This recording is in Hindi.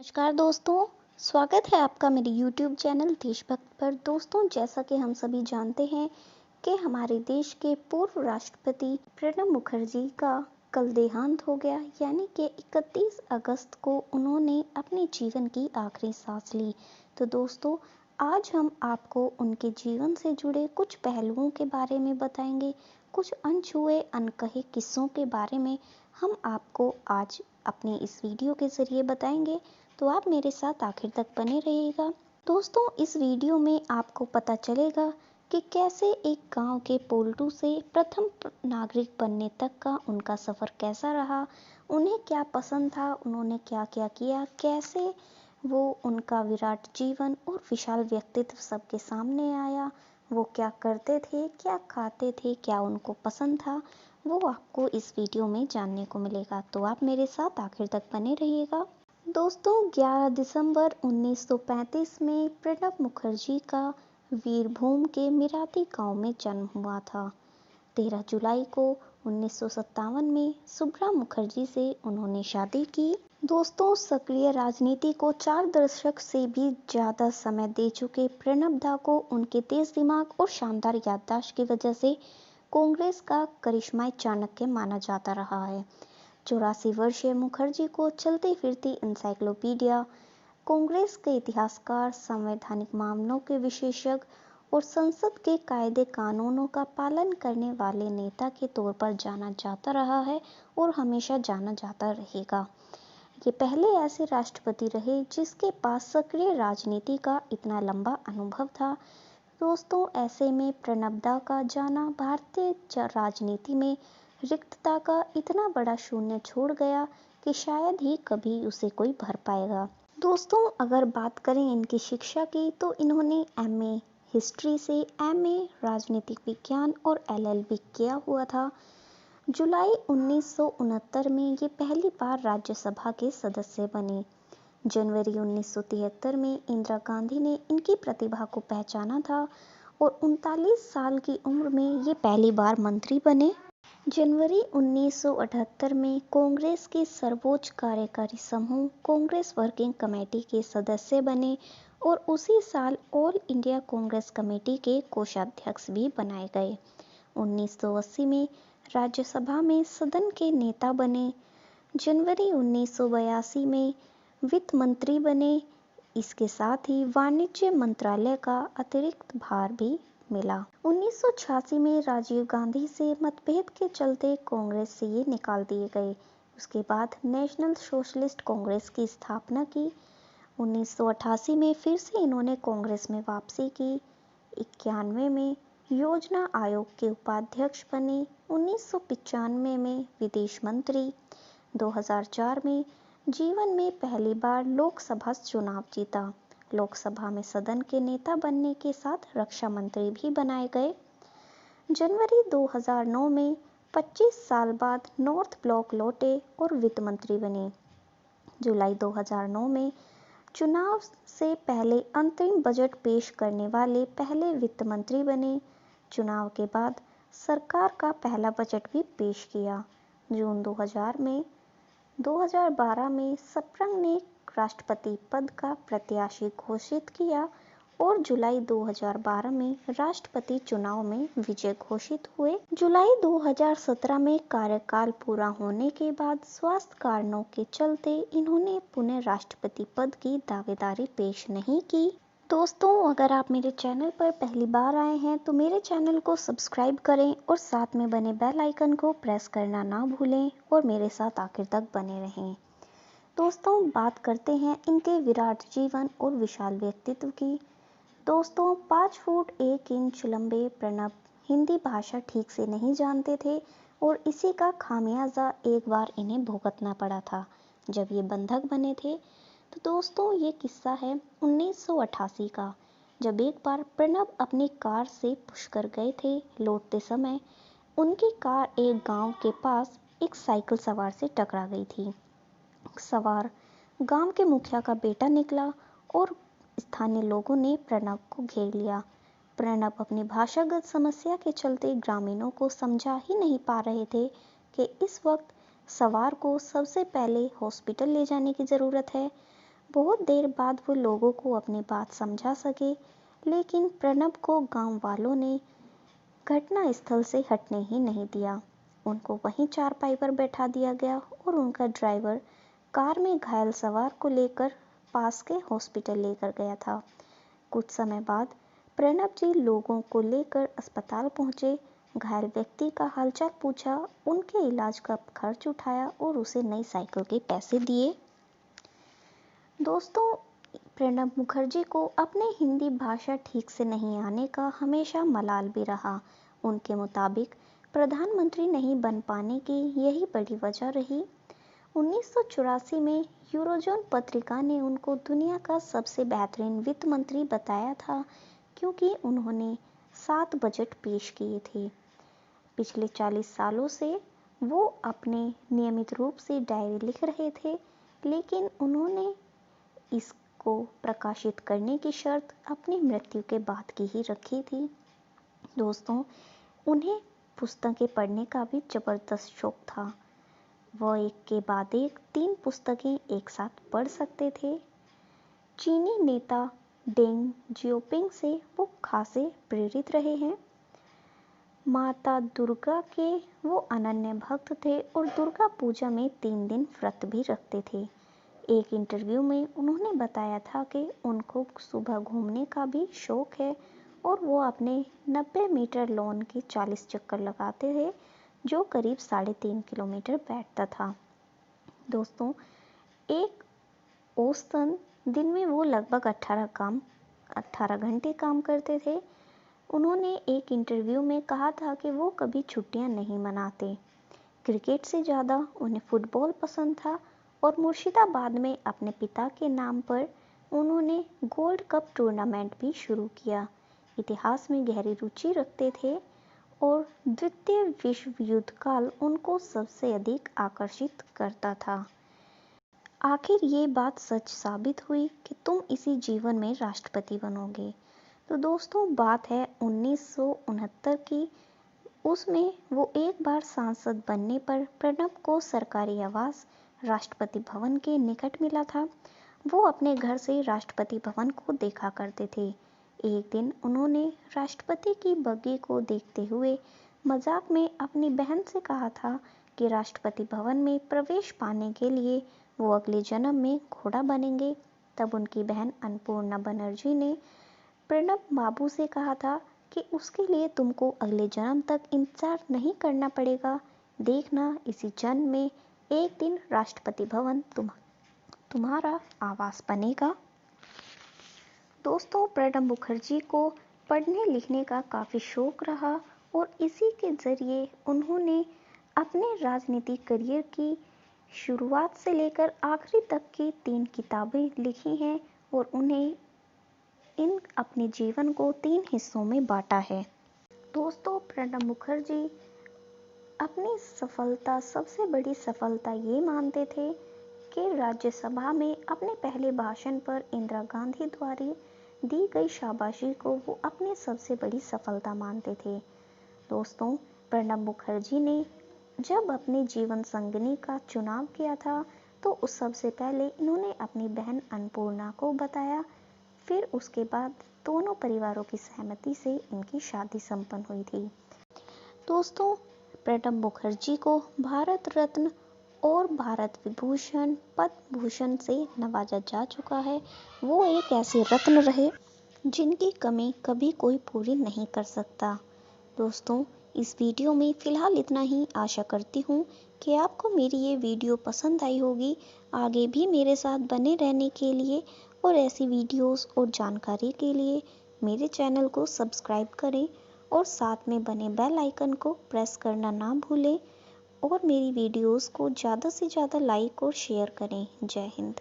नमस्कार दोस्तों। स्वागत है आपका मेरे YouTube चैनल देशभक्त पर। दोस्तों, जैसा कि हम सभी जानते हैं कि हमारे देश के पूर्व राष्ट्रपति प्रणब मुखर्जी का कल देहांत हो गया, यानी कि 31 अगस्त को उन्होंने अपने जीवन की आखिरी सांस ली। तो दोस्तों, आज हम आपको उनके जीवन से जुड़े कुछ पहलुओं के बारे में बताएंगे, कुछ अनछुए अनकहे किस्सों के बारे में हम आपको आज अपने इस वीडियो के जरिए बताएंगे। तो आप मेरे साथ आखिर तक बने रहिएगा। दोस्तों, इस वीडियो में आपको पता चलेगा कि कैसे एक गांव के पोल्टू से प्रथम नागरिक बनने तक का उनका सफ़र कैसा रहा, उन्हें क्या पसंद था, उन्होंने क्या क्या किया, कैसे वो उनका विराट जीवन और विशाल व्यक्तित्व सबके सामने आया, वो क्या करते थे, क्या खाते थे, क्या उनको पसंद था, वो आपको इस वीडियो में जानने को मिलेगा। तो आप मेरे साथ आखिर तक बने रहिएगा। दोस्तों, 11 दिसंबर 1935 में प्रणब मुखर्जी का वीरभूम के मिराती गांव में जन्म हुआ था। 13 जुलाई को 1957 में सुब्रा मुखर्जी से उन्होंने शादी की। दोस्तों, सक्रिय राजनीति को 4 दशक से भी ज़्यादा समय दे चुके प्रणब दा को उनके तेज दिमाग और शानदार याददाश्त की वजह से कांग्रेस का करिश्माई चाणक्य माना जाता रहा है। 84 वर्षीय मुखर्जी को चलती फिरती इंसाइक्लोपीडिया, कांग्रेस के इतिहासकार, संवैधानिक मामलों के विशेषज्ञ और संसद के कायदे कानूनों का पालन करने वाले नेता के तौर पर जाना जाता रहा है और हमेशा जाना जाता रहेगा। ये पहले ऐसे राष्ट्रपति रहे जिसके पास सक्रिय राजनीति का इतना लंबा अनुभव था। दोस्तों, ऐसे में प्रणब दा का जाना भारतीय राजनीति में रिक्तता का इतना बड़ा शून्य छोड़ गया कि शायद ही कभी उसे कोई भर पाएगा। दोस्तों, अगर बात करें इनकी शिक्षा की, तो इन्होंने एमए हिस्ट्री से एमए राजनीतिक विज्ञान और एलएलबी किया हुआ था। जुलाई 1969 में ये पहली बार राज्यसभा के सदस्य बने। जनवरी 1973 में इंदिरा गांधी ने इनकी प्रतिभा को पहचाना था और 39 साल की उम्र में ये पहली बार मंत्री बने। जनवरी 1978 में कांग्रेस के सर्वोच्च कार्यकारी समूह कांग्रेस वर्किंग कमेटी के सदस्य बने और उसी साल ऑल इंडिया कांग्रेस कमेटी के कोषाध्यक्ष भी बनाए गए। 1980 में राज्यसभा में सदन के नेता बने। जनवरी 1982 में वित्त मंत्री बने। इसके साथ ही वाणिज्य मंत्रालय का अतिरिक्त भार भी मिला। 1986 में राजीव गांधी से मतभेद के चलते कांग्रेस से ये निकाल दिए गए। उसके बाद नेशनल सोशलिस्ट कांग्रेस की स्थापना की। 1988 में फिर से इन्होंने कांग्रेस में वापसी की। 91 में योजना आयोग के उपाध्यक्ष बने। 1995 में विदेश मंत्री। 2004 में जीवन में पहली बार लोकसभा चुनाव जीता। लोकसभा में सदन के नेता बनने के साथ रक्षा मंत्री भी बनाए गए। जनवरी 2009 में 25 साल बाद नॉर्थ ब्लॉक लौटे और वित्त मंत्री बने। जुलाई 2009 में चुनाव से पहले अंतरिम बजट पेश करने वाले पहले वित्त मंत्री बने। चुनाव के बाद सरकार का पहला बजट भी पेश किया। जून 2012 में स्प्रंग ने राष्ट्रपति पद का प्रत्याशी घोषित किया और जुलाई 2012 में राष्ट्रपति चुनाव में विजय घोषित हुए। जुलाई 2017 में कार्यकाल पूरा होने के बाद स्वास्थ्य कारणों के चलते इन्होंने पुनः राष्ट्रपति पद की दावेदारी पेश नहीं की। दोस्तों, अगर आप मेरे चैनल पर पहली बार आए हैं तो मेरे चैनल को सब्सक्राइब करें और साथ में बने बेल आइकन को प्रेस करना ना भूलें और मेरे साथ आखिर तक बने रहें। दोस्तों, बात करते हैं इनके विराट जीवन और विशाल व्यक्तित्व की। दोस्तों, 5 फुट 1 इंच लंबे प्रणब हिंदी भाषा ठीक से नहीं जानते थे और इसी का खामियाजा एक बार इन्हें भुगतना पड़ा था जब ये बंधक बने थे। तो दोस्तों, ये किस्सा है 1988 का, जब एक बार प्रणब अपनी कार से पुष्कर गए थे। लौटते समय उनकी कार एक गांव के पास एक साइकिल सवार से टकरा गई थी। सवार गांव के मुखिया का बेटा निकला और स्थानीय लोगों ने प्रणब को घेर लिया। प्रणब अपनी भाषागत समस्या के चलते ग्रामीणों को समझा ही नहीं पा रहे थे कि इस वक्त सवार को सबसे पहले हॉस्पिटल ले जाने की ज़रूरत है। बहुत देर बाद वो लोगों को अपनी बात समझा सके, लेकिन प्रणब को गांव वालों ने घटना स्थल से हटने ही नहीं दिया। उनको वहीं चारपाई पर बैठा दिया गया और उनका ड्राइवर कार में घायल सवार को लेकर पास के हॉस्पिटल लेकर गया था। कुछ समय बाद प्रणब जी लोगों को लेकर अस्पताल पहुंचे, घायल व्यक्ति का हालचाल पूछा, उनके इलाज का खर्च उठाया और उसे नई साइकिल के पैसे दिए। दोस्तों, प्रणब मुखर्जी को अपने हिंदी भाषा ठीक से नहीं आने का हमेशा मलाल भी रहा। उनके मुताबिक प्रधानमंत्री नहीं बन पाने की यही बड़ी वजह रही। 1984 में यूरोजोन पत्रिका ने उनको दुनिया का सबसे बेहतरीन वित्त मंत्री बताया था, क्योंकि उन्होंने 7 बजट पेश किए थे। पिछले 40 सालों से वो अपने नियमित रूप से डायरी लिख रहे थे, लेकिन उन्होंने इसको प्रकाशित करने की शर्त अपनी मृत्यु के बाद की ही रखी थी। दोस्तों, उन्हें पुस्तकें पढ़ने का भी जबरदस्त शौक था। वह एक के बाद एक 3 पुस्तकें एक साथ पढ़ सकते थे। चीनी नेता डेंग जियोपिंग से वो खासे प्रेरित रहे हैं। माता दुर्गा के वो अनन्य भक्त थे और दुर्गा पूजा में 3 दिन व्रत भी रखते थे। एक इंटरव्यू में उन्होंने बताया था कि उनको सुबह घूमने का भी शौक है और वो अपने 90 मीटर लॉन के 40 चक्कर लगाते थे, जो करीब 3.5 किलोमीटर बैठता था। दोस्तों, एक औसतन दिन में वो लगभग 18 घंटे काम करते थे। उन्होंने एक इंटरव्यू में कहा था कि वो कभी छुट्टियां नहीं मनाते। क्रिकेट से ज़्यादा उन्हें फुटबॉल पसंद था और मुर्शिदाबाद में अपने पिता के नाम पर उन्होंने गोल्ड कप टूर्नामेंट भी शुरू किया। इतिहास में गहरी रुचि रखते थे और द्वितीय विश्व युद्ध काल उनको सबसे अधिक आकर्षित करता था। आखिर ये बात सच साबित हुई कि तुम इसी जीवन में राष्ट्रपति बनोगे। तो दोस्तों, बात है 1969 की। उसमें वो एक बार सांसद बनने पर प्रणब को सरकारी आवास राष्ट्रपति भवन के निकट मिला था। वो अपने घर से राष्ट्रपति भवन को देखा करते थे। एक दिन उन्होंने राष्ट्रपति की बग्गी को देखते हुए मजाक में अपनी बहन से कहा था कि राष्ट्रपति भवन में प्रवेश पाने के लिए वो अगले जन्म में घोड़ा बनेंगे। तब उनकी बहन अन्नपूर्णा बनर्जी ने प्रणब बाबू से कहा था कि उसके लिए तुमको अगले जन्म तक इंतजार नहीं करना पड़ेगा। देखना, इसी जन्म में एक दिन राष्ट्रपति भवन तुम्हारा आवास बनेगा। दोस्तों, प्रणब मुखर्जी को पढ़ने लिखने का काफ़ी शौक रहा और इसी के ज़रिए उन्होंने अपने राजनीतिक करियर की शुरुआत से लेकर आखिरी तक की 3 किताबें लिखी हैं और उन्हें इन अपने जीवन को 3 हिस्सों में बांटा है। दोस्तों, प्रणब मुखर्जी अपनी सफलता, सबसे बड़ी सफलता ये मानते थे कि राज्यसभा में अपने पहले भाषण पर इंदिरा गांधी द्वारा दी गई शाबाशी को वो अपनी सबसे बड़ी सफलता मानते थे। दोस्तों, प्रणब मुखर्जी ने जब अपने जीवन संगिनी का चुनाव किया था तो उस सबसे पहले इन्होंने अपनी बहन अन्नपूर्णा को बताया। फिर उसके बाद दोनों परिवारों की सहमति से इनकी शादी संपन्न हुई थी। दोस्तों, प्रणब मुखर्जी को भारत रत्न और भारत विभूषण, पद्म भूषण से नवाजा जा चुका है। वो एक ऐसे रत्न रहे जिनकी कमी कभी कोई पूरी नहीं कर सकता। दोस्तों, इस वीडियो में फ़िलहाल इतना ही। आशा करती हूँ कि आपको मेरी ये वीडियो पसंद आई होगी। आगे भी मेरे साथ बने रहने के लिए और ऐसी वीडियोस और जानकारी के लिए मेरे चैनल को सब्सक्राइब करें और साथ में बने बेल आइकन को प्रेस करना ना भूलें और मेरी वीडियोस को ज़्यादा से ज़्यादा लाइक और शेयर करें। जय हिंद।